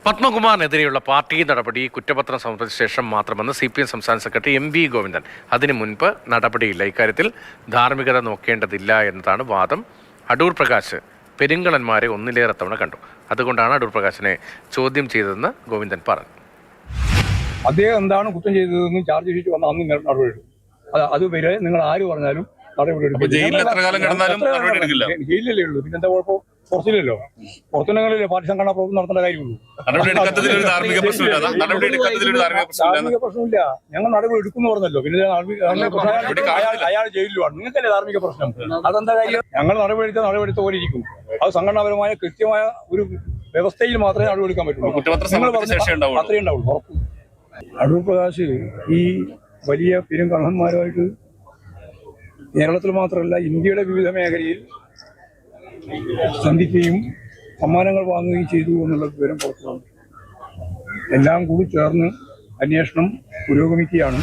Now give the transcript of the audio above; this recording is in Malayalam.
പത്മകുമാറിനെതിരെയുള്ള പാർട്ടി നടപടി കുറ്റപത്രം സമർപ്പിച്ച ശേഷം മാത്രമെന്ന് CPM സംസ്ഥാന സെക്രട്ടറി MV ഗോവിന്ദൻ. അതിനു മുൻപ് നടപടിയില്ല. ഇക്കാര്യത്തിൽ ധാർമ്മികത നോക്കേണ്ടതില്ല എന്നതാണ് വാദം. അടൂർ പ്രകാശ് പെരുങ്കളന്മാരെ ഒന്നിലേറെ തവണ കണ്ടു. അതുകൊണ്ടാണ് അടൂർ പ്രകാശിനെ ചോദ്യം ചെയ്തതെന്ന് ഗോവിന്ദൻ പറഞ്ഞു. അദ്ദേഹം എന്താണ് കുറ്റം ചെയ്തതെന്ന് ചാർജ് ഷീറ്റ് വന്ന അന്ന് നടപടിയെടുക്കും. അതുവരെ നിങ്ങൾ ആര് പറഞ്ഞാലും നടപടിയെടുക്കും. ജയിലിലല്ലേ ഉള്ളൂ, പിന്നെന്താ കുഴപ്പം? പുറത്തില്ലല്ലോ. പുറത്തുണ്ടെങ്കിലല്ലേ പാർട്ടി സംഘടനാ പ്രവർത്തനം നടത്തേണ്ട കാര്യമുള്ളൂ. ധാർമ്മിക പ്രശ്നമില്ല. ഞങ്ങൾ നടപടി എടുക്കുന്നു പറഞ്ഞല്ലോ. പിന്നെ അയാൾ ജയിലിലുമാണ്. നിങ്ങൾക്കല്ലേ ധാർമ്മിക പ്രശ്നം? അതെന്താ കാര്യം? ഞങ്ങൾ നടപടിയെടുത്ത പോലെ ഇരിക്കും. അത് സംഘടനാപരമായ കൃത്യമായ ഒരു വ്യവസ്ഥയിൽ മാത്രമേ നടപടിയെടുക്കാൻ പറ്റുള്ളൂ. നിങ്ങൾ പറഞ്ഞ അത്രയേ ഉണ്ടാവുള്ളൂ. ഉറപ്പ്. അടൂർ പ്രകാശ് ഈ വലിയ പെരുങ്കള്ളന്മാരുമായിട്ട് കേരളത്തിൽ മാത്രമല്ല ഇന്ത്യയുടെ വിവിധ മേഖലയിൽ സന്ധിക്കുകയും സമ്മാനങ്ങൾ വാങ്ങുകയും ചെയ്തു എന്നുള്ള വിവരം പുറത്തു വന്നു. എല്ലാം കൂടി ചേർന്ന് അന്വേഷണം പുരോഗമിക്കുകയാണ്.